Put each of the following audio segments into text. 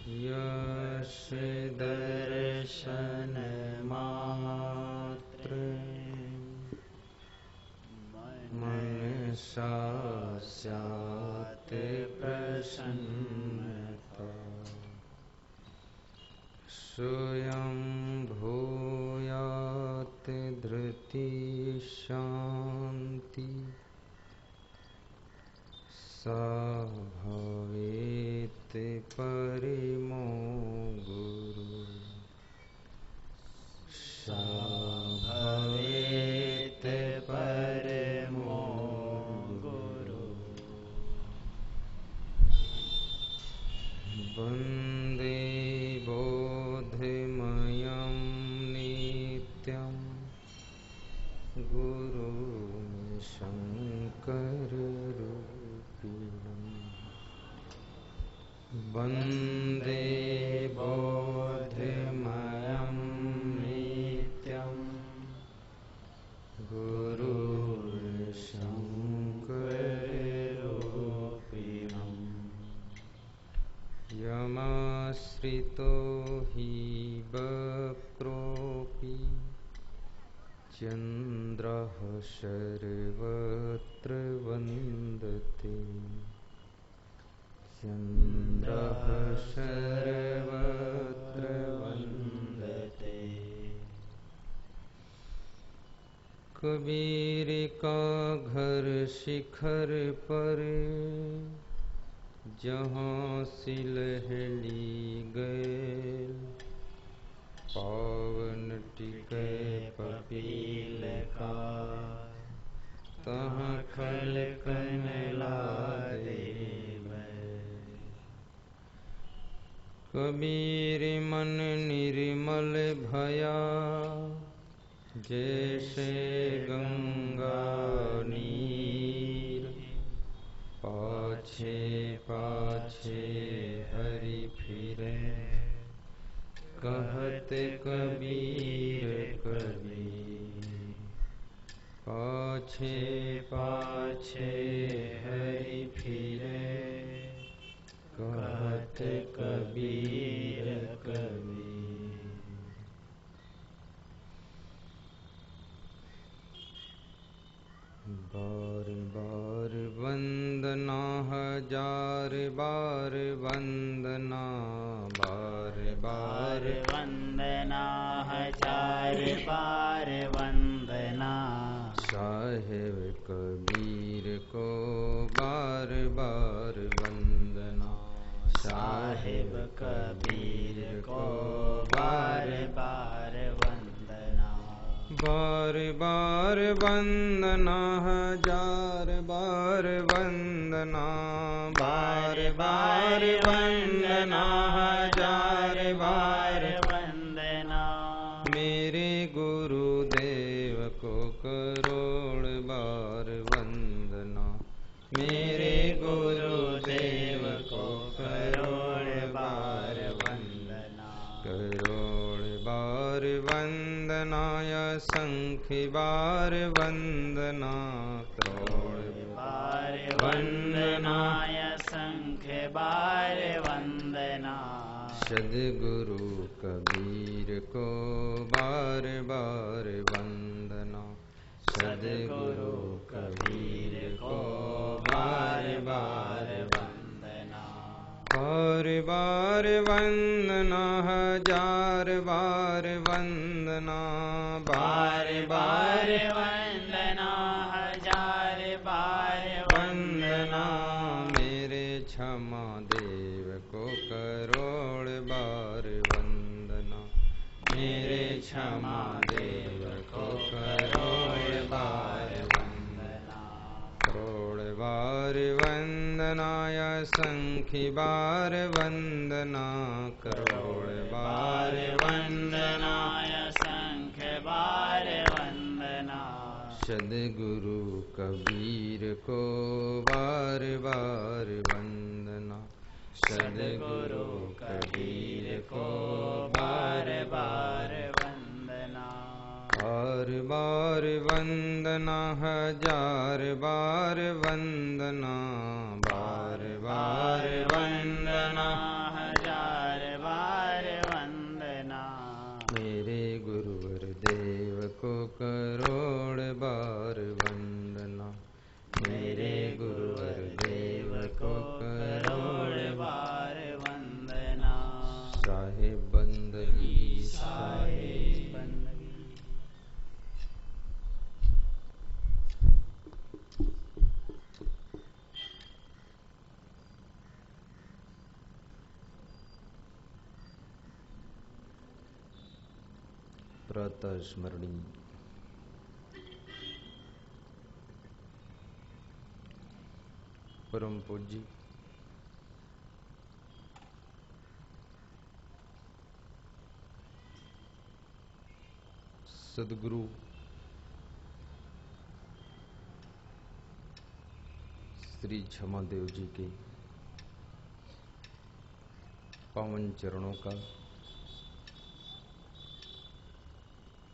यश दर्शन मात्र मनसा स्यात् प्रसन्नता स्वयं भूयात् धृति शान्ति सा भवेत् परमो गुरु सा भवेत् परमो गुरु वन्दे बोधमयं नित्यं गुरुं शङ्कररूपिणम् वन्दे बोधमयं नित्यं गुरुं शङ्कररूपिणम् यमाश्रितो हि वक्रोऽपि चन्द्रः सर्वत्र वन्दते चन्द्रः सर्वत्र वन्दते कबीर का घर शिखर पर जहाँ सिलहली गए पावन टिके पपील का तहाँ खल कनला देव कबीर मन निर्मल भया जैसे गंगा नीर पाछे पाछे हरि फिरे कहत कबीर कबीर पाछे पाछे हरि फिरे कहत कबीर कबीर। बार बार वंदना हजार बार वंदना बार बार वंदना हजार बार वंदना साहेब कबीर को बार बार वंदना साहेब कबीर को बार बार वंदना बार बार वंदना हजार बार वंदना बार बार वंदना हजार बार वंदना मेरे गुरुदेव को करोड़ बार वंदना मेरे गुरुदेव को करोड़ बार वंदना करोड़ बार वंदना असंख्य बार वंदना करोड़ बार वंदना असंख्य बार वंदना सद्गुरु कबीर को बार बार वंदना सद्गुरु कबीर को बार बार वंदना बार बार वंदना हजार बार वंदना बार बार वंदना हजार बार वंदना मेरे क्षमा देव को करोड़ बार वंदना मेरे क्षमा देव को करोड़ बार वंदना करोड़ बार वंदना असंख्य बार वंदना करोड़ बार वंदना असंख्य बार वंदना सद्गुरु कबीर को बार बार वंदना सद्गुरु कबीर को बार बार वंदना बार बार वंदना हजार बार वंदना बार बार वंदना हजार प्रातः स्मरणीय परम पूज्य सदगुरु श्री क्षमादेव जी के पावन चरणों का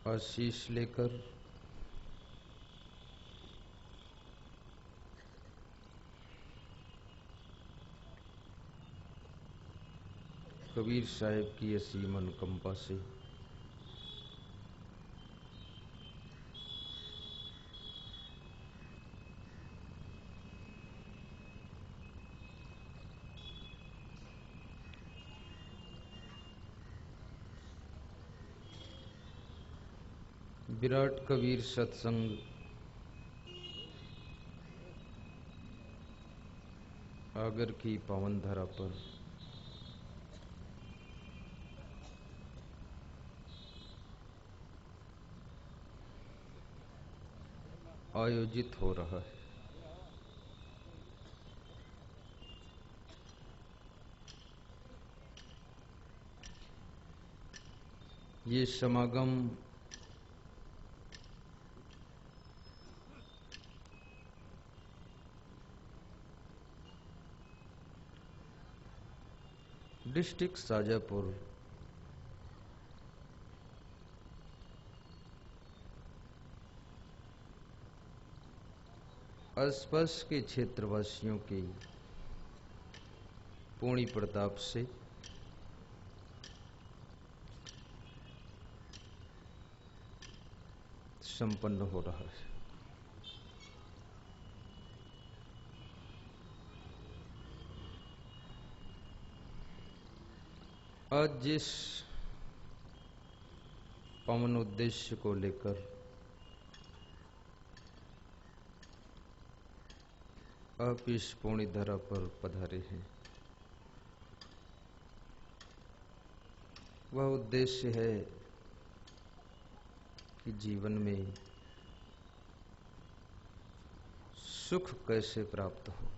आशीष लेकर कबीर साहब की असीम अनुकंपा से विराट कबीर सत्संग आगर की पावन धरा पर आयोजित हो रहा है। ये समागम डिस्ट्रिक्ट शाजापुर आसपास के क्षेत्रवासियों के पूर्ण प्रताप से संपन्न हो रहा है। आज जिस पावन उद्देश्य को लेकर आप इस पुण्य धरा पर पधारे हैं, वह उद्देश्य है कि जीवन में सुख कैसे प्राप्त हो।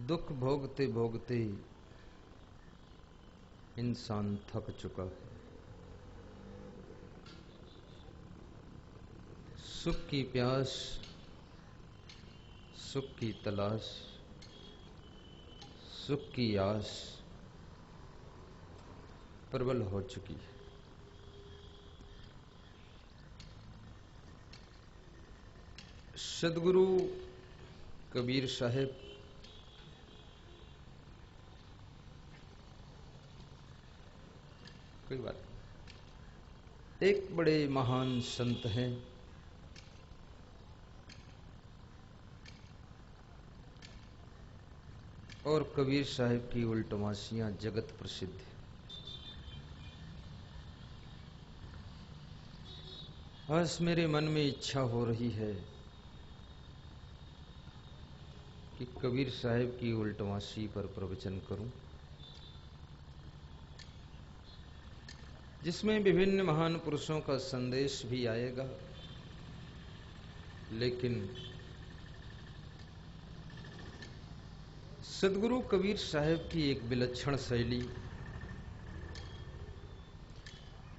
दुख भोगते भोगते इंसान थक चुका है। सुख की प्यास, सुख की तलाश, सुख की आस प्रबल हो चुकी है। सदगुरु कबीर साहब कोई बात नहीं, एक बड़े महान संत हैं। और कबीर साहब की उल्टवासियां जगत प्रसिद्ध है। आज मेरे मन में इच्छा हो रही है कि कबीर साहब की उल्टवासी पर प्रवचन करूं, जिसमें विभिन्न महान पुरुषों का संदेश भी आएगा, लेकिन सदगुरु कबीर साहब की एक विलक्षण शैली,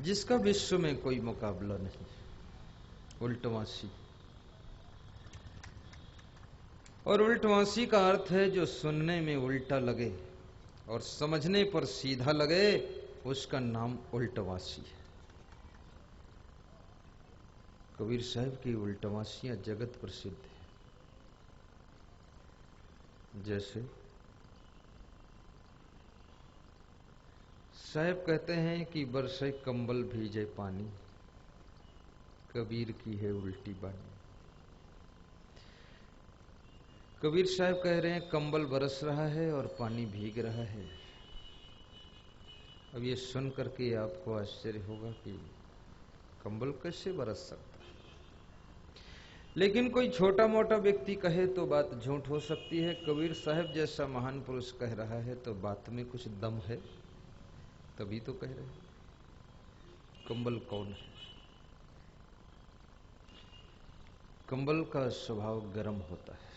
जिसका विश्व में कोई मुकाबला नहीं, उल्टवासी। और उल्टवासी का अर्थ है जो सुनने में उल्टा लगे और समझने पर सीधा लगे, उसका नाम उल्टवासी है। कबीर साहब की उल्टवासियां जगत प्रसिद्ध है। जैसे साहब कहते हैं कि बरसे कंबल भीजे पानी, कबीर की है उल्टी बानी। कबीर साहब कह रहे हैं कंबल बरस रहा है और पानी भीग रहा है। अब ये सुन करके आपको आश्चर्य होगा कि कंबल कैसे बरस सकता है। लेकिन कोई छोटा मोटा व्यक्ति कहे तो बात झूठ हो सकती है। कबीर साहब जैसा महान पुरुष कह रहा है तो बात में कुछ दम है, तभी तो कह रहे हैं। कंबल कौन है? कंबल का स्वभाव गर्म होता है।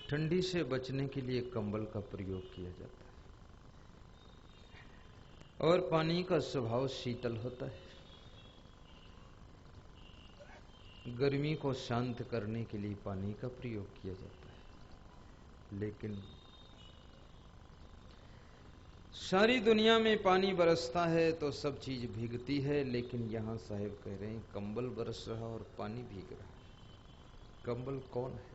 ठंडी से बचने के लिए कंबल का प्रयोग किया जाता है। और पानी का स्वभाव शीतल होता है। गर्मी को शांत करने के लिए पानी का प्रयोग किया जाता है। लेकिन सारी दुनिया में पानी बरसता है तो सब चीज भीगती है, लेकिन यहां साहिब कह रहे हैं कंबल बरस रहा और पानी भीग रहा। कंबल कौन है?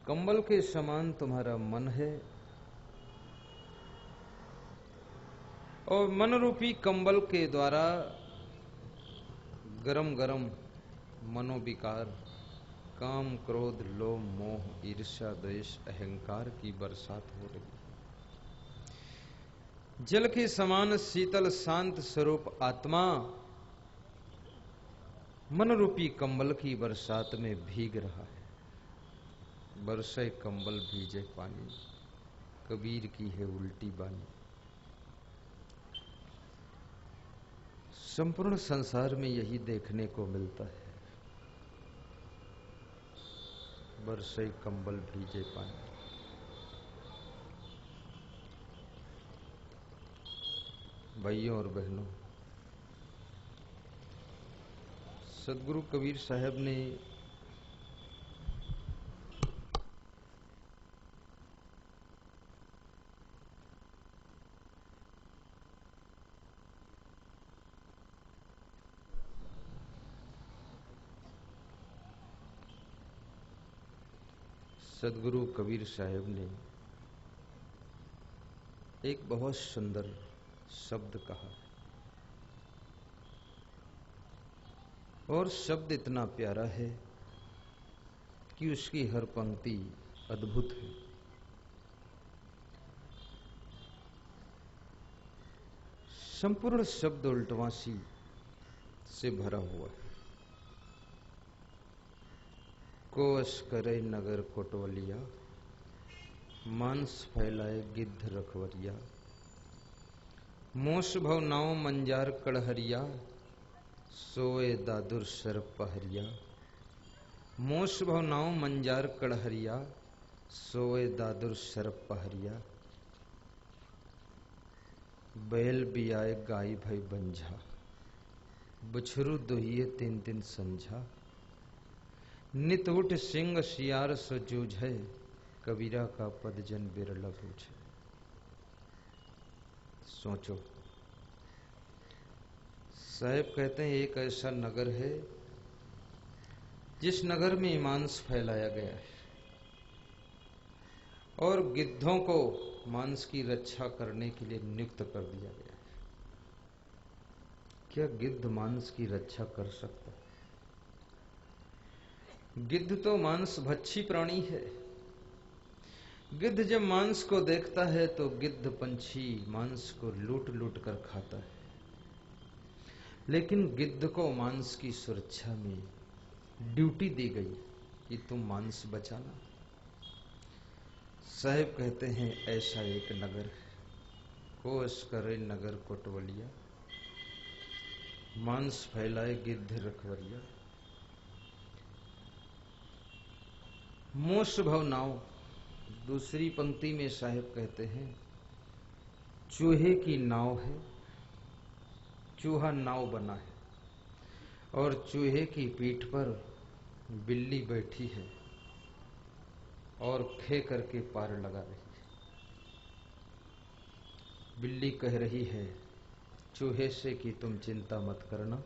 कंबल के समान तुम्हारा मन है, और मन रूपी कंबल के द्वारा गरम गरम मनोविकार, काम, क्रोध, लोभ, मोह, ईर्ष्या, द्वेष, अहंकार की बरसात हो रही है। जल के समान शीतल शांत स्वरूप आत्मा मन रूपी कंबल की बरसात में भीग रहा है। बरसे कंबल भीजे पानी, कबीर की है उल्टी बानी। संपूर्ण संसार में यही देखने को मिलता है। बरसे कंबल भीजे पानी। भाइयों और बहनों, सदगुरु कबीर साहब ने सदगुरु कबीर साहब ने एक बहुत सुंदर शब्द कहा, और शब्द इतना प्यारा है कि उसकी हर पंक्ति अद्भुत है। संपूर्ण शब्द उल्टवासी से भरा हुआ है। कोस करे नगर कोटवलिया, मांस फैलाए गिद्ध रखवरिया। मोश भव नाव मंजार कड़हरिया, सोए दादुर सर पहरिया। मोश भव नाव मंजार कड़हरिया, सोए दादुर सर पहरिया। बैल बियाए गाय भई बंझा, बछरू दोहिए तीन तीन संझा। नित उठ सिंह सियार सो जूझे, कबीरा का पद जन बिरला पूछे। सोचो, साहब कहते हैं एक ऐसा नगर है जिस नगर में मांस फैलाया गया है और गिद्धों को मांस की रक्षा करने के लिए नियुक्त कर दिया गया है। क्या गिद्ध मांस की रक्षा कर सकता है? गिद्ध तो मांस भक्षी प्राणी है। गिद्ध जब मांस को देखता है तो गिद्ध पंछी मांस को लूट लूट कर खाता है, लेकिन गिद्ध को मांस की सुरक्षा में ड्यूटी दी गई कि तुम मांस बचाना। साहब कहते हैं ऐसा एक नगर है, कोस करे नगर कोटवलिया, मांस फैलाए गिद्ध रखवरिया। मोश भव नाव, दूसरी पंक्ति में साहब कहते हैं चूहे की नाव है। चूहा नाव बना है और चूहे की पीठ पर बिल्ली बैठी है और खे करके पार लगा रही है। बिल्ली कह रही है चूहे से कि तुम चिंता मत करना,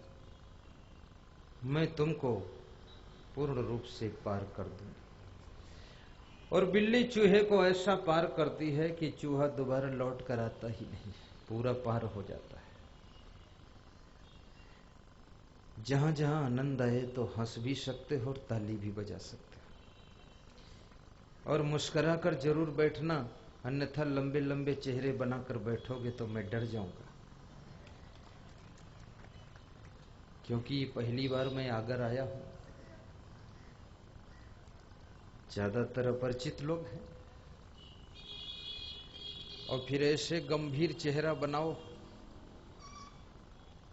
मैं तुमको पूर्ण रूप से पार कर दूंगी। और बिल्ली चूहे को ऐसा पार करती है कि चूहा दोबारा लौट कर आता ही नहीं, पूरा पार हो जाता है। जहां जहां आनंद आए तो हंस भी सकते हो और ताली भी बजा सकते हो, और मुस्कुरा कर जरूर बैठना, अन्यथा लंबे लंबे चेहरे बनाकर बैठोगे तो मैं डर जाऊंगा। क्योंकि पहली बार मैं आगर आया हूं, ज्यादातर अपरिचित लोग हैं, और फिर ऐसे गंभीर चेहरा बनाओ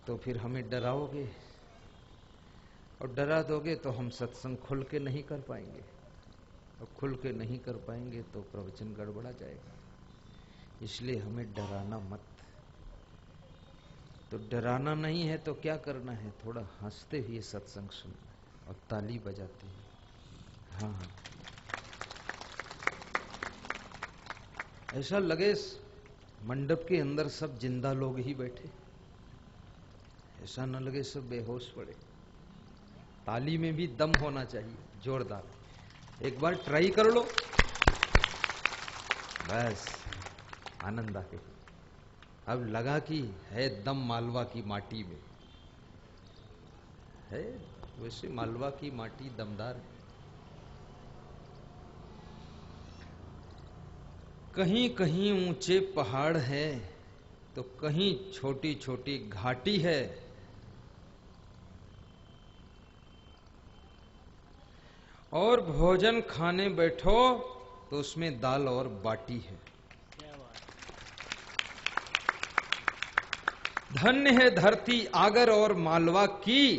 तो फिर हमें डराओगे, और डरा दोगे तो हम सत्संग खुल के नहीं कर पाएंगे, और खुल के नहीं कर पाएंगे तो प्रवचन गड़बड़ा जाएगा। इसलिए हमें डराना मत। तो डराना नहीं है तो क्या करना है, थोड़ा हंसते हुए सत्संग सुनना और ताली बजाते हुए। हाँ हाँ, ऐसा लगे मंडप के अंदर सब जिंदा लोग ही बैठे, ऐसा न लगे सब बेहोश पड़े। ताली में भी दम होना चाहिए, जोरदार। एक बार ट्राई कर लो, बस आनंद आके। अब लगा कि है दम मालवा की माटी में है, वैसे मालवा की माटी दमदार है। कहीं कहीं ऊंचे पहाड़ है तो कहीं छोटी छोटी घाटी है, और भोजन खाने बैठो तो उसमें दाल और बाटी है। धन्य है धरती आगर और मालवा की।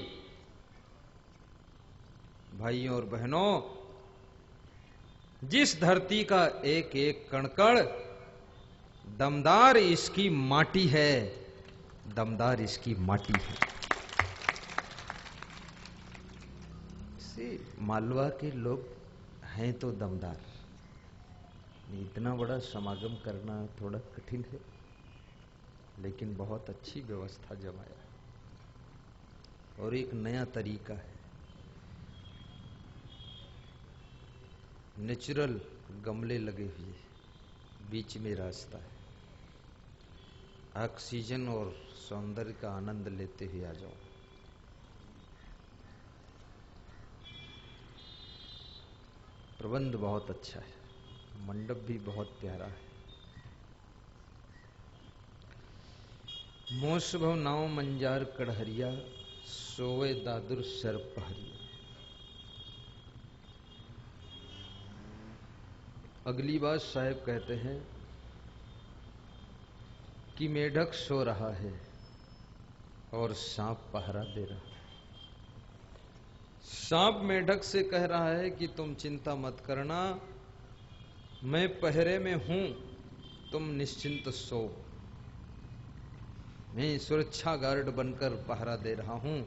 भाइयों और बहनों, जिस धरती का एक एक कण-कण दमदार इसकी माटी है, दमदार इसकी माटी है। मालवा के लोग हैं तो दमदार। इतना बड़ा समागम करना थोड़ा कठिन है, लेकिन बहुत अच्छी व्यवस्था जमाया और एक नया तरीका है। नेचुरल गमले लगे हुए, बीच में रास्ता है। ऑक्सीजन और सौंदर्य का आनंद लेते हुए आ जाओ। प्रबंध बहुत अच्छा है, मंडप भी बहुत प्यारा है। मोस भव नाव मंजार कड़हरिया, सोवे दादुर सर पहरिया। अगली बात साहब कहते हैं कि मेढक सो रहा है और सांप पहरा दे रहा है। सांप मेढक से कह रहा है कि तुम चिंता मत करना, मैं पहरे में हूं, तुम निश्चिंत सो। मैं सुरक्षा गार्ड बनकर पहरा दे रहा हूं।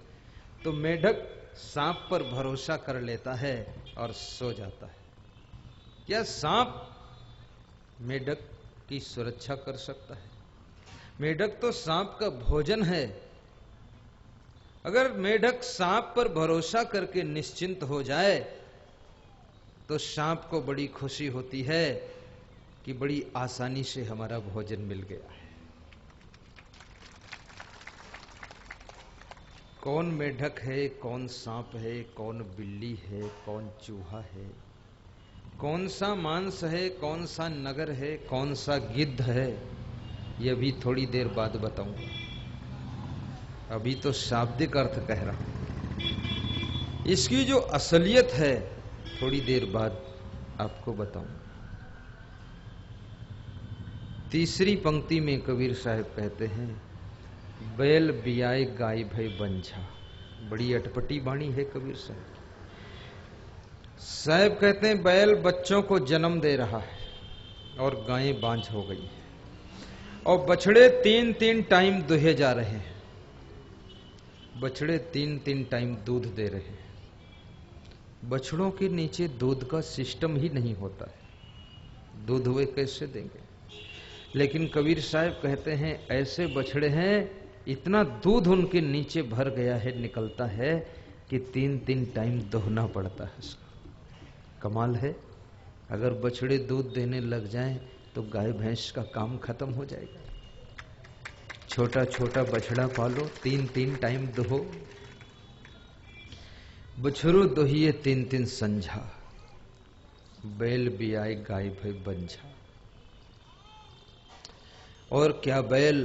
तो मेढक सांप पर भरोसा कर लेता है और सो जाता है। क्या सांप मेढक की सुरक्षा कर सकता है? मेढक तो सांप का भोजन है। अगर मेढक सांप पर भरोसा करके निश्चिंत हो जाए तो सांप को बड़ी खुशी होती है कि बड़ी आसानी से हमारा भोजन मिल गया है। कौन मेढक है, कौन सांप है, कौन बिल्ली है, कौन चूहा है, कौन सा मांस है, कौन सा नगर है, कौन सा गिद्ध है, यह भी थोड़ी देर बाद बताऊंगा। अभी तो शाब्दिक अर्थ कह रहा हूं। इसकी जो असलियत है थोड़ी देर बाद आपको बताऊंगा। तीसरी पंक्ति में कबीर साहब कहते हैं, बैल बियाए गाय भय बंझा। बड़ी अटपटी बाणी है कबीर साहब। साहब कहते हैं बैल बच्चों को जन्म दे रहा है और गायें बांझ हो गई है, और बछड़े 3-3 टाइम दुहे जा रहे हैं। बछड़े 3-3 टाइम दूध दे रहे हैं। बछड़ों के नीचे दूध का सिस्टम ही नहीं होता है, दूध वे कैसे देंगे? लेकिन कबीर साहब कहते हैं ऐसे बछड़े हैं, इतना दूध उनके नीचे भर गया है, निकलता है कि 3-3 टाइम दोहना पड़ता है। कमाल है। अगर बछड़े दूध देने लग जाएं तो गाय भैंस का काम खत्म हो जाएगा। छोटा छोटा बछड़ा पालो, 3-3 टाइम दोहो। बछरू दोहिए 3-3 संझा, बैल बियाए गाय भय बंझा। और क्या बैल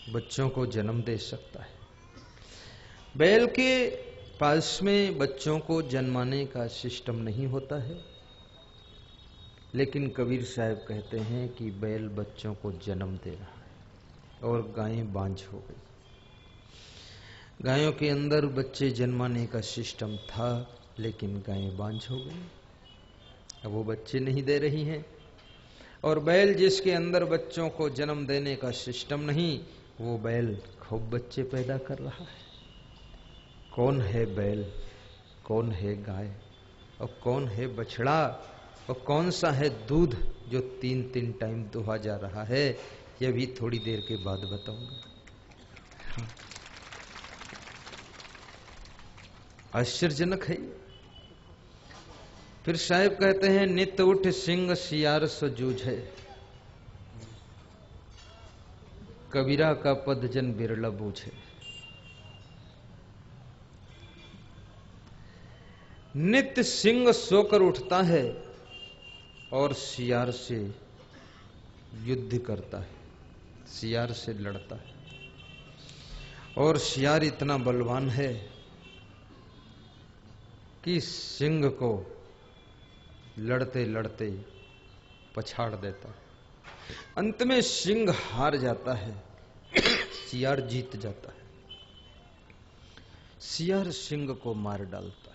बच्चों को जन्म दे सकता है? बैल के पास में बच्चों को जन्माने का सिस्टम नहीं होता है, लेकिन कबीर साहब कहते हैं कि बैल बच्चों को जन्म दे रहा है और गायें बांझ हो गई। गायों के अंदर बच्चे जन्माने का सिस्टम था, लेकिन गायें बांझ हो गई, अब वो बच्चे नहीं दे रही हैं। और बैल जिसके अंदर बच्चों को जन्म देने का सिस्टम नहीं, वो बैल खूब बच्चे पैदा कर रहा है। कौन है बैल, कौन है गाय और कौन है बछड़ा और कौन सा है दूध जो 3-3 टाइम दुहा जा रहा है, यह भी थोड़ी देर के बाद बताऊंगा। आश्चर्यजनक है। फिर साहिब कहते हैं, नित उठ सिंह सियार सो जूझे, कबीरा का पद जन बिरला बूझे। नित्य सिंह सोकर उठता है और सियार से युद्ध करता है, सियार से लड़ता है। और सियार इतना बलवान है कि सिंह को लड़ते लड़ते पछाड़ देता है। अंत में सिंह हार जाता है, सियार जीत जाता है। सियार सिंह को मार डालता है।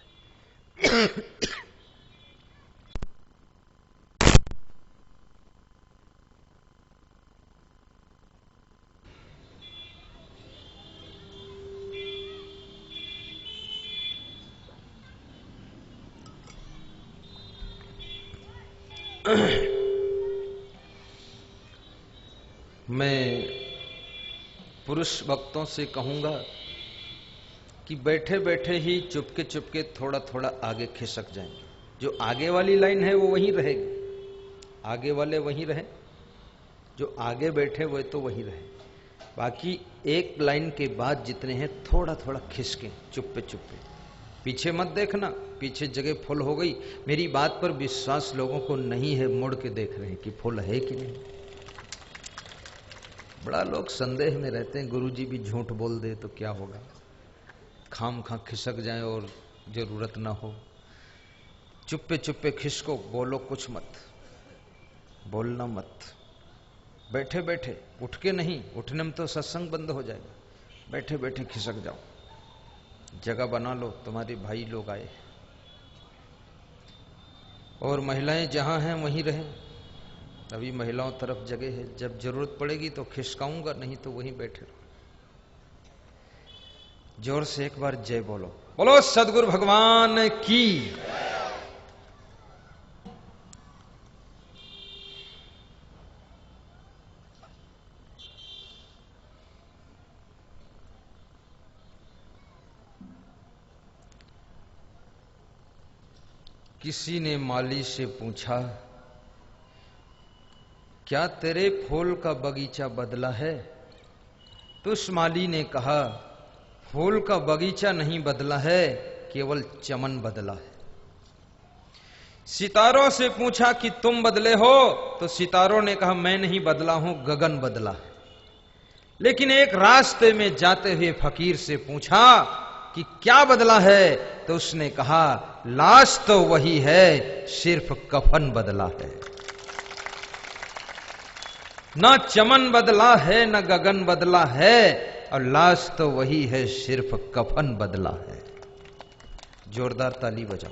मैं पुरुष भक्तों से कहूंगा कि बैठे बैठे ही चुपके चुपके थोड़ा थोड़ा आगे खिसक जाएंगे। जो आगे वाली लाइन है वो वहीं रहेगी, आगे वाले वहीं रहे, जो आगे बैठे वो तो वहीं रहे। बाकी एक लाइन के बाद जितने हैं थोड़ा थोड़ा खिसके चुप्पे चुप्पे, पीछे मत देखना, पीछे जगह फुल हो गई। मेरी बात पर विश्वास लोगों को नहीं है, मुड़ के देख रहे हैं कि फुल है कि नहीं। बड़ा लोग संदेह में रहते हैं, गुरुजी भी झूठ बोल दे तो क्या होगा, खाम खा खिसक जाए और जरूरत ना हो। चुप्पे चुप्पे खिसको, बोलो कुछ मत, बोलना मत। बैठे बैठे, उठ के नहीं, उठने में तो सत्संग बंद हो जाएगा। बैठे बैठे खिसक जाओ, जगह बना लो, तुम्हारे भाई लोग आए। और महिलाएं जहां हैं वहीं रहें, अभी महिलाओं तरफ जगह है, जब जरूरत पड़ेगी तो खिसकाऊंगा, नहीं तो वहीं बैठे रहो। जोर से एक बार जय बोलो, बोलो सदगुरु भगवान की। किसी ने माली से पूछा, क्या तेरे फूल का बगीचा बदला है? तो उस माली ने कहा, फूल का बगीचा नहीं बदला है, केवल चमन बदला है। सितारों से पूछा कि तुम बदले हो? तो सितारों ने कहा, मैं नहीं बदला हूं, गगन बदला है। लेकिन एक रास्ते में जाते हुए फकीर से पूछा कि क्या बदला है? तो उसने कहा, लाश तो वही है, सिर्फ कफन बदला है। ना चमन बदला है, न गगन बदला है, और लाश तो वही है, सिर्फ कफन बदला है। जोरदार ताली बजाओ।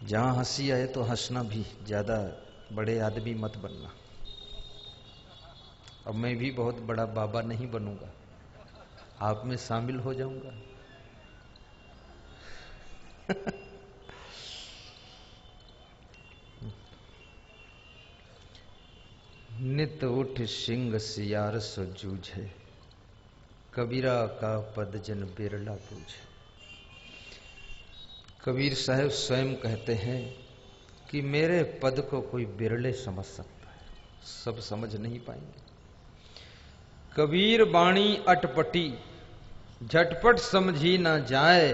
जहां हंसी आए तो हंसना भी, ज्यादा बड़े आदमी मत बनना। अब मैं भी बहुत बड़ा बाबा नहीं बनूंगा, आप में शामिल हो जाऊंगा। नित उठ सिंह सियार सो जूझे, कबीरा का पद जन बिरला पूछे। कबीर साहब स्वयं कहते हैं कि मेरे पद को कोई बिरले समझ सकता है, सब समझ नहीं पाएंगे। कबीर बाणी अटपटी, झटपट समझी ना जाए,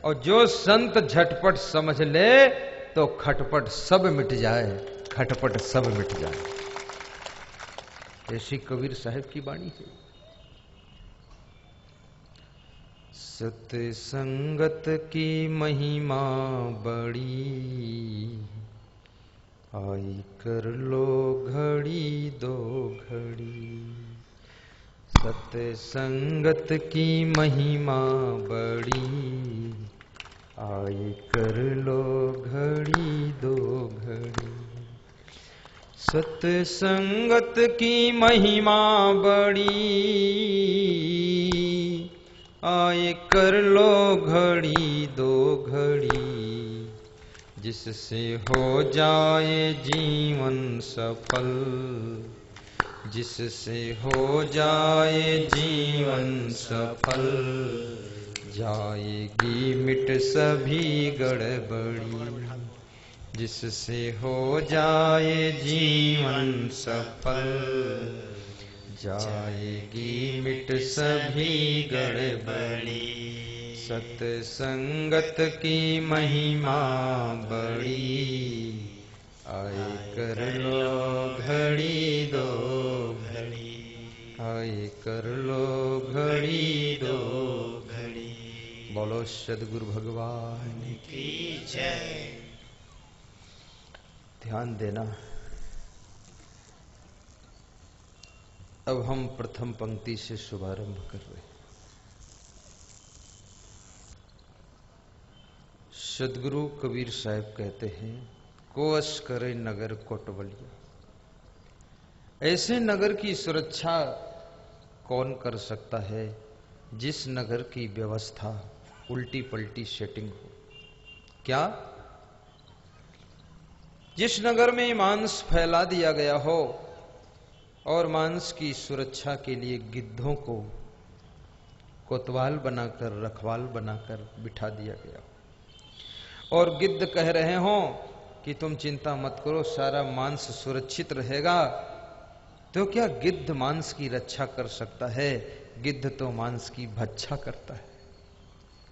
और जो संत झटपट समझ ले तो खटपट सब मिट जाए, खटपट सब मिट जाए। ऐसी कबीर साहब की बाणी है। सत्संगत की महिमा बड़ी, आई कर लो घड़ी दो घड़ी। सत्संगत की महिमा बड़ी, आई कर लो घड़ी दो घड़ी। सत्संगत की महिमा बड़ी, आए कर लो घड़ी दो घड़ी। जिससे हो जाए जीवन सफल, जिससे हो जाए जीवन सफल, जाएगी मिट सभी गड़बड़ी। जिससे हो जाए जीवन सफल, जाएगी मिट सभी गड़बड़ी। सत्संगत की महिमा बड़ी, आए कर लो घड़ी दो घड़ी। आए कर लो घड़ी दो घड़ी। बोलो सद्गुरु भगवान की जय। ध्यान देना। अब हम प्रथम पंक्ति से शुभारंभ कर रहे हैं। सद्गुरु कबीर साहब कहते हैं, कोस करे नगर कोटवलिया। ऐसे नगर की सुरक्षा कौन कर सकता है जिस नगर की व्यवस्था उल्टी पलटी सेटिंग हो। क्या? जिस नगर में मांस फैला दिया गया हो और मांस की सुरक्षा के लिए गिद्धों को कोतवाल बनाकर, रखवाल बनाकर बिठा दिया गया हो और गिद्ध कह रहे हो कि तुम चिंता मत करो, सारा मांस सुरक्षित रहेगा, तो क्या गिद्ध मांस की रक्षा कर सकता है? गिद्ध तो मांस की भक्षा करता है,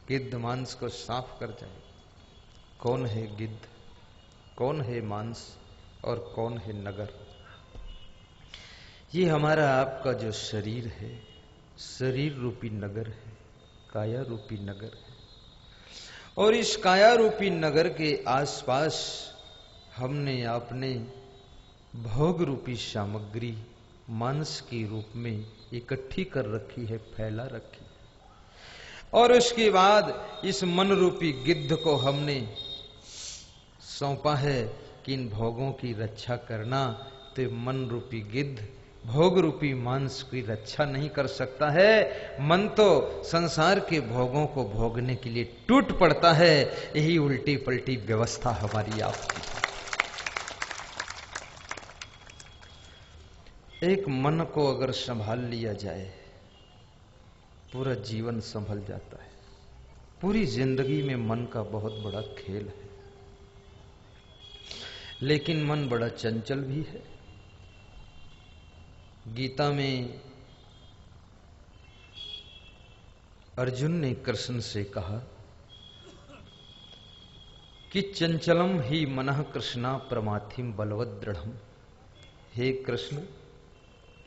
गिद्ध मांस को साफ कर जाए। कौन है गिद्ध, कौन है मांस और कौन है नगर? ये हमारा आपका जो शरीर है, शरीर रूपी नगर है, काया रूपी नगर है। और इस काया रूपी नगर के आसपास हमने आपने भोग रूपी सामग्री मांस के रूप में इकट्ठी कर रखी है, फैला रखी है। और उसके बाद इस मन रूपी गिद्ध को हमने सौंपा है कि इन भोगों की रक्षा करना। तो मन रूपी गिद्ध भोग रूपी मांस की रक्षा नहीं कर सकता है। मन तो संसार के भोगों को भोगने के लिए टूट पड़ता है। यही उल्टी पलटी व्यवस्था हमारी आपकी। एक मन को अगर संभाल लिया जाए, पूरा जीवन संभल जाता है। पूरी जिंदगी में मन का बहुत बड़ा खेल है, लेकिन मन बड़ा चंचल भी है। गीता में अर्जुन ने कृष्ण से कहा कि चंचलम ही मनः कृष्णा प्रमाथिम बलवद दृढ़म। हे कृष्ण,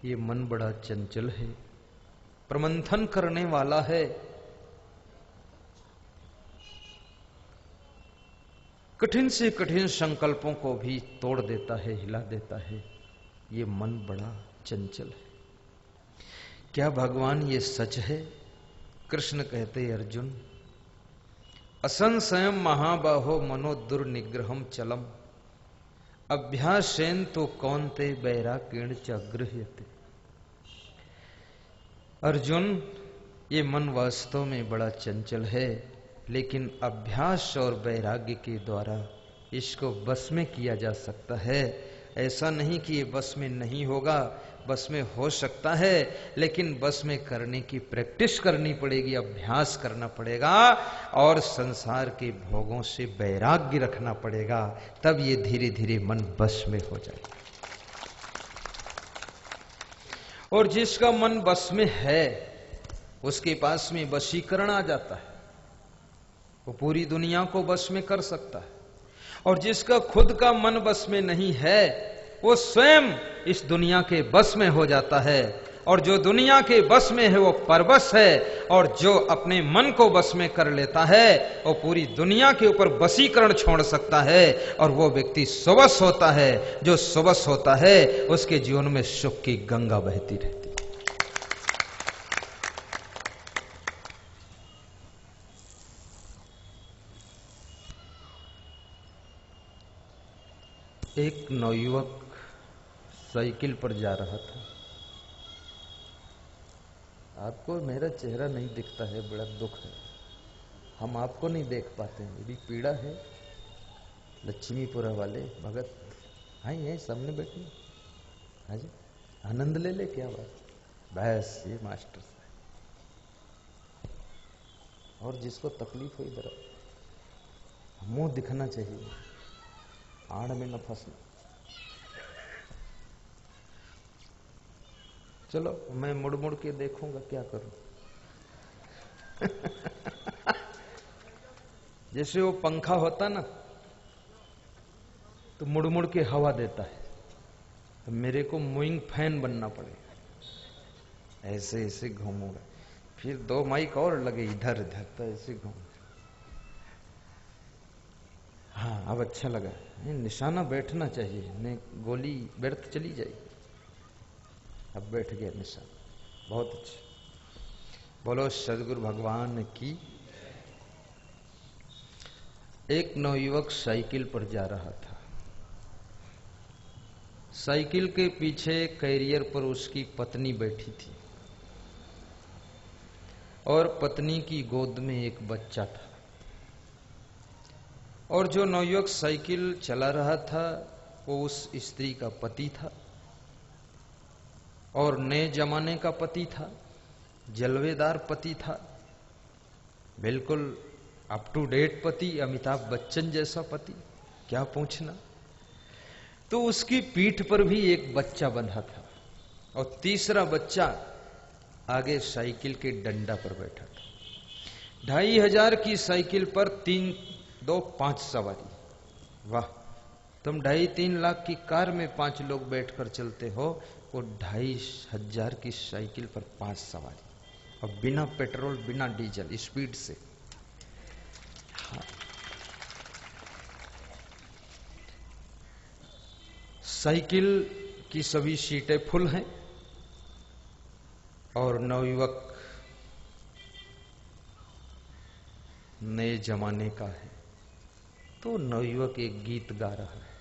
ये मन बड़ा चंचल है, प्रमंथन करने वाला है, कठिन से कठिन संकल्पों को भी तोड़ देता है, हिला देता है। ये मन बड़ा चंचल है। क्या भगवान ये सच है? कृष्ण कहते, अर्जुन असंशयम महाबाहो मनो दुर्निग्रहम चलम अभ्यासेन तो कौनते वैराग्येण च गृह्यते। अर्जुन, ये मन वास्तव में बड़ा चंचल है, लेकिन अभ्यास और वैराग्य के द्वारा इसको बस में किया जा सकता है। ऐसा नहीं कि ये बस में नहीं होगा, बस में हो सकता है, लेकिन बस में करने की प्रैक्टिस करनी पड़ेगी, अभ्यास करना पड़ेगा और संसार के भोगों से वैराग्य रखना पड़ेगा। तब ये धीरे धीरे मन बस में हो जाएगा। और जिसका मन बस में है, उसके पास में वशीकरण आ जाता है, वो पूरी दुनिया को बस में कर सकता है। और जिसका खुद का मन बस में नहीं है, वो स्वयं इस दुनिया के बस में हो जाता है और जो दुनिया के बस में है वो परबस है, और जो अपने मन को बस में कर लेता है वो पूरी दुनिया के ऊपर बसीकरण छोड़ सकता है, और वो व्यक्ति सुबस होता है। जो सुबस होता है उसके जीवन में सुख की गंगा बहती रहती। एक नवयुवक साइकिल पर जा रहा था। आपको मेरा चेहरा नहीं दिखता है, बड़ा दुख है, हम आपको नहीं देख पाते हैं, मेरी पीड़ा है। लक्ष्मीपुरा वाले भगत हाँ ये सामने बैठे, हाँ जी आनंद ले ले, क्या बात, बस ये मास्टर साहब। और जिसको तकलीफ हो इधर मुंह दिखना चाहिए, आड़ में न फंसना। चलो मैं मुड़ मुड़ के देखूंगा, क्या करूं। जैसे वो पंखा होता ना तो मुड़ मुड़ के हवा देता है, तो मेरे को मूविंग फैन बनना पड़ेगा। ऐसे ऐसे घूमूंगा, फिर 2 माइक और लगे इधर इधर, तो ऐसे घूम। हाँ अब अच्छा लगा, निशाना बैठना चाहिए, नहीं गोली व्यर्थ चली जाएगी। अब बैठ गया निशान, बहुत अच्छा। बोलो सदगुरु भगवान की। एक नवयुवक साइकिल पर जा रहा था। साइकिल के पीछे कैरियर पर उसकी पत्नी बैठी थी, और पत्नी की गोद में एक बच्चा था। और जो नवयुवक साइकिल चला रहा था वो उस स्त्री का पति था, और नए जमाने का पति था, जलवेदार पति था, बिल्कुल अप टू डेट पति, अमिताभ बच्चन जैसा पति, क्या पूछना। तो उसकी पीठ पर भी एक बच्चा बंधा था, और तीसरा बच्चा आगे साइकिल के डंडा पर बैठा था। 2500 की साइकिल पर 3, 2, 5 सवारी। वाह, तुम 2.5-3 लाख की कार में 5 लोग बैठकर चलते हो, वो 2500 की साइकिल पर 5 सवारी, और बिना पेट्रोल बिना डीजल, स्पीड से। हाँ। साइकिल की सभी सीटें फुल हैं, और नवयुवक नए जमाने का है। तो नवयुवक एक गीत गा रहा है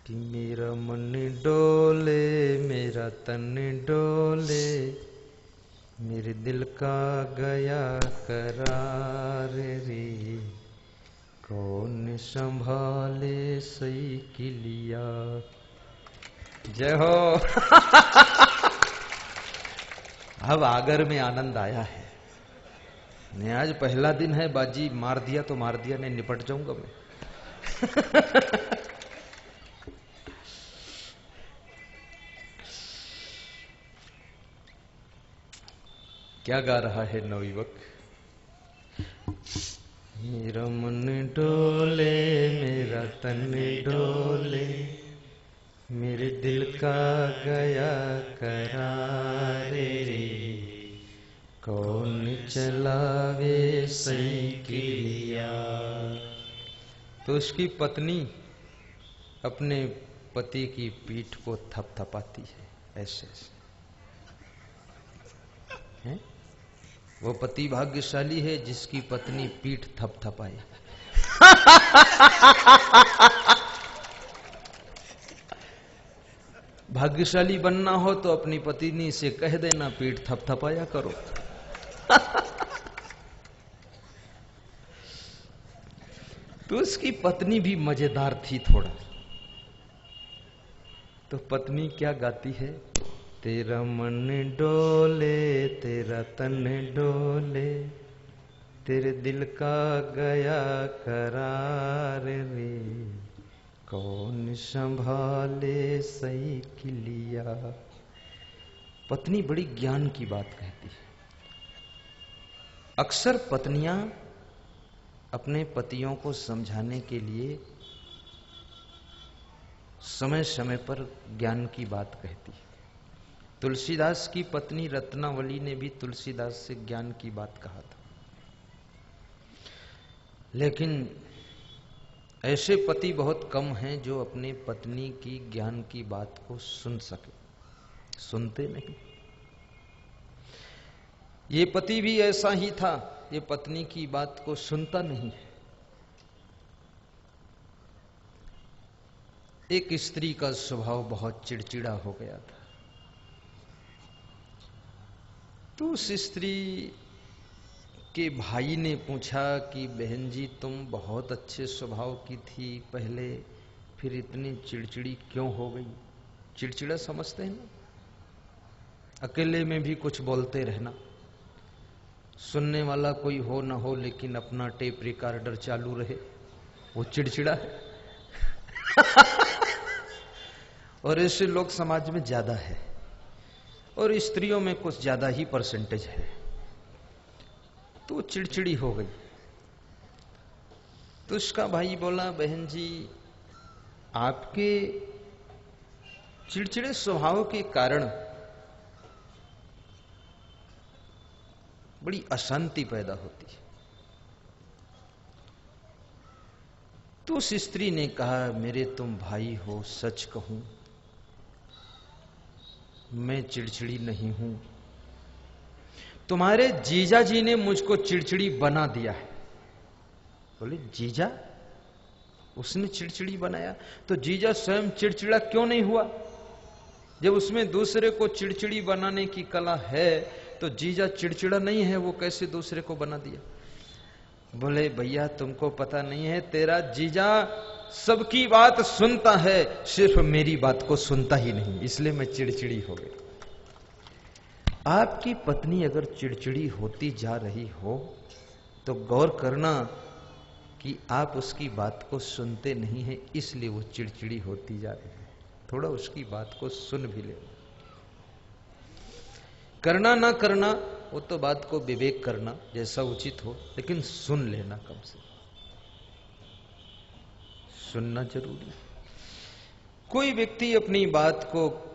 कि मेरा मन डोले, मेरा तन डोले, मेरे दिल का गया करार रे, कौन संभाले साइकिलिया। जय हो। अब आगर में आनंद आया है। नहीं आज पहला दिन है, बाजी मार दिया तो मार दिया, नहीं निपट जाऊंगा मैं। क्या गा रहा है नवयुवक? मेरा मन डोले, मेरा तन डोले, मेरे दिल का गया करार रे, कौन चलावे साइकिलिया। तो उसकी पत्नी अपने पति की पीठ को थपथपाती है, ऐसे ऐसे है? वो पति भाग्यशाली है जिसकी पत्नी पीठ थपथपाए। भाग्यशाली बनना हो तो अपनी पत्नी से कह देना पीठ थपथपाया करो। तो उसकी पत्नी भी मजेदार थी थोड़ा। तो पत्नी क्या गाती है? तेरा मन डोले, तेरा तन डोले, तेरे दिल का गया करार रे, कौन संभाले साइकिलिया। पत्नी बड़ी ज्ञान की बात कहती है। अक्सर पत्नियां अपने पतियों को समझाने के लिए समय समय पर ज्ञान की बात कहती है। तुलसीदास की पत्नी रत्नावली ने भी तुलसीदास से ज्ञान की बात कहा था, लेकिन ऐसे पति बहुत कम हैं जो अपनी पत्नी की ज्ञान की बात को सुन सके। सुनते नहीं। ये पति भी ऐसा ही था, ये पत्नी की बात को सुनता नहीं है। एक स्त्री का स्वभाव बहुत चिड़चिड़ा हो गया था, तो उस स्त्री के भाई ने पूछा कि बहन जी तुम बहुत अच्छे स्वभाव की थी पहले, फिर इतनी चिड़चिड़ी क्यों हो गई? चिड़चिड़ा समझते हैं ना, अकेले में भी कुछ बोलते रहना, सुनने वाला कोई हो ना हो लेकिन अपना टेप रिकॉर्डर चालू रहे, वो चिड़चिड़ा है। और ऐसे लोग समाज में ज्यादा है, और स्त्रियों में कुछ ज्यादा ही परसेंटेज है। तो चिड़चिड़ी हो गई। तो उसका भाई बोला, बहन जी आपके चिड़चिड़े स्वभाव के कारण बड़ी अशांति पैदा होती है। तो उस स्त्री ने कहा, मेरे तुम भाई हो, सच कहूं मैं चिड़चिड़ी नहीं हूं, तुम्हारे जीजा जी ने मुझको चिड़चिड़ी बना दिया है। बोले जीजा? उसने चिड़चिड़ी बनाया? तो जीजा स्वयं चिड़चिड़ा क्यों नहीं हुआ? जब उसमें दूसरे को चिड़चिड़ी बनाने की कला है तो जीजा चिड़चिड़ा नहीं है, वो कैसे दूसरे को बना दिया? बोले भैया तुमको पता नहीं है, तेरा जीजा सबकी बात सुनता है, सिर्फ मेरी बात को सुनता ही नहीं, इसलिए मैं चिड़चिड़ी हो गई। आपकी पत्नी अगर चिड़चिड़ी होती जा रही हो तो गौर करना कि आप उसकी बात को सुनते नहीं हैं, इसलिए वो चिड़चिड़ी होती जा रही है। थोड़ा उसकी बात को सुन भी लेना। करना ना करना वो तो बात को विवेक करना जैसा उचित हो, लेकिन सुन लेना, कम से सुनना जरूरी है। कोई व्यक्ति अपनी बात को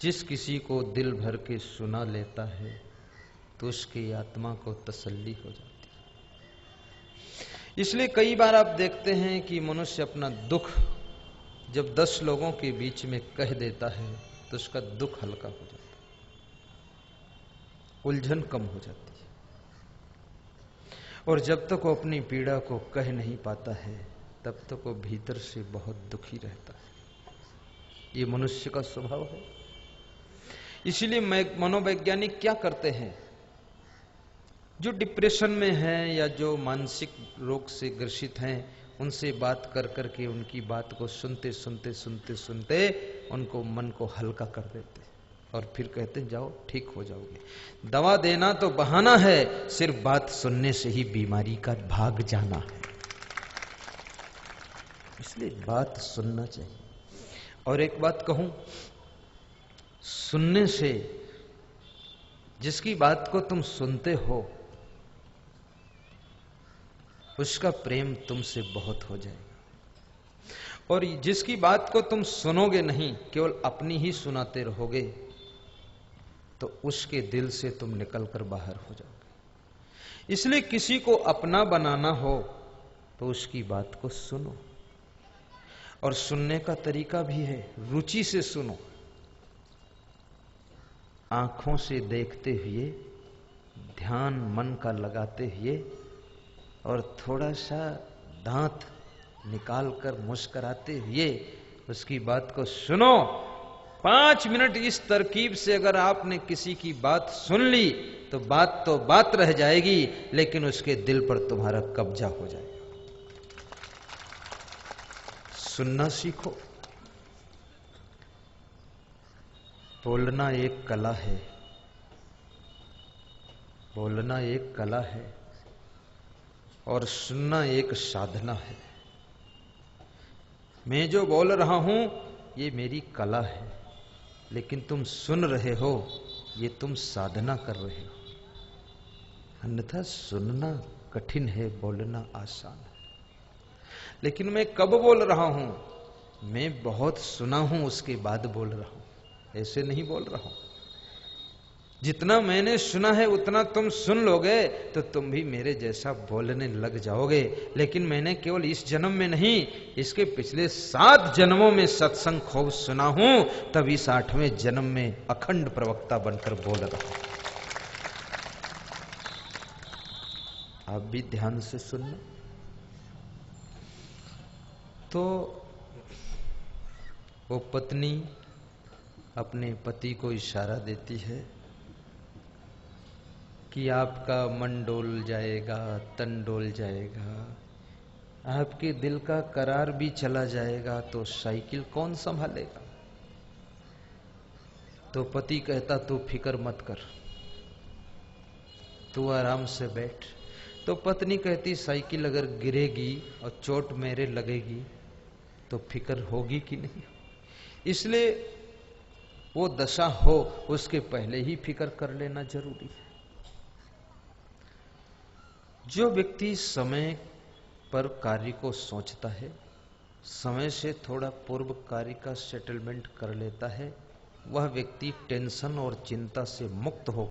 जिस किसी को दिल भर के सुना लेता है तो उसकी आत्मा को तसल्ली हो जाती है। इसलिए कई बार आप देखते हैं कि मनुष्य अपना दुख जब 10 लोगों के बीच में कह देता है तो उसका दुख हल्का हो जाता है, उलझन कम हो जाती है। और जब तक वो अपनी पीड़ा को कह नहीं पाता है तब तक वो भीतर से बहुत दुखी रहता है। ये मनुष्य का स्वभाव है। इसीलिए मनोवैज्ञानिक क्या करते हैं, जो डिप्रेशन में हैं या जो मानसिक रोग से ग्रसित हैं, उनसे बात कर करके उनकी बात को सुनते सुनते सुनते सुनते उनको मन को हल्का कर देते और फिर कहते हैं जाओ ठीक हो जाओगे। दवा देना तो बहाना है, सिर्फ बात सुनने से ही बीमारी का भाग जाना है। इसलिए बात सुनना चाहिए। और एक बात कहूं, सुनने से जिसकी बात को तुम सुनते हो उसका प्रेम तुमसे बहुत हो जाएगा, और जिसकी बात को तुम सुनोगे नहीं, केवल अपनी ही सुनाते रहोगे, तो उसके दिल से तुम निकलकर बाहर हो जाओगे। इसलिए किसी को अपना बनाना हो तो उसकी बात को सुनो, और सुनने का तरीका भी है, रुचि से सुनो, आंखों से देखते हुए, ध्यान मन का लगाते हुए, और थोड़ा सा दांत निकालकर मुस्कुराते हुए उसकी बात को सुनो। 5 मिनट इस तरकीब से अगर आपने किसी की बात सुन ली तो बात रह जाएगी, लेकिन उसके दिल पर तुम्हारा कब्जा हो जाएगा। सुनना सीखो। बोलना एक कला है, बोलना एक कला है और सुनना एक साधना है। मैं जो बोल रहा हूं ये मेरी कला है, लेकिन तुम सुन रहे हो, ये तुम साधना कर रहे हो। अन्यथा सुनना कठिन है, बोलना आसान है। लेकिन मैं कब बोल रहा हूं? मैं बहुत सुना हूं उसके बाद बोल रहा हूं। ऐसे नहीं बोल रहा हूं। जितना मैंने सुना है उतना तुम सुन लोगे तो तुम भी मेरे जैसा बोलने लग जाओगे। लेकिन मैंने केवल इस जन्म में नहीं, इसके पिछले 7 जन्मों में सत्संग खूब सुना हूं, तब इस 8वें जन्म में अखंड प्रवक्ता बनकर बोल रहा हूं। आप भी ध्यान से सुनना। तो वो पत्नी अपने पति को इशारा देती है कि आपका मन डोल जाएगा, तन डोल जाएगा, आपके दिल का करार भी चला जाएगा तो साइकिल कौन संभालेगा। तो पति कहता तू फिक्र मत कर, तू आराम से बैठ। तो पत्नी कहती साइकिल अगर गिरेगी और चोट मेरे लगेगी तो फिक्र होगी कि नहीं। इसलिए वो दशा हो उसके पहले ही फिक्र कर लेना जरूरी है। जो व्यक्ति समय पर कार्य को सोचता है, समय से थोड़ा पूर्व कार्य का सेटलमेंट कर लेता है, वह व्यक्ति टेंशन और चिंता से मुक्त हो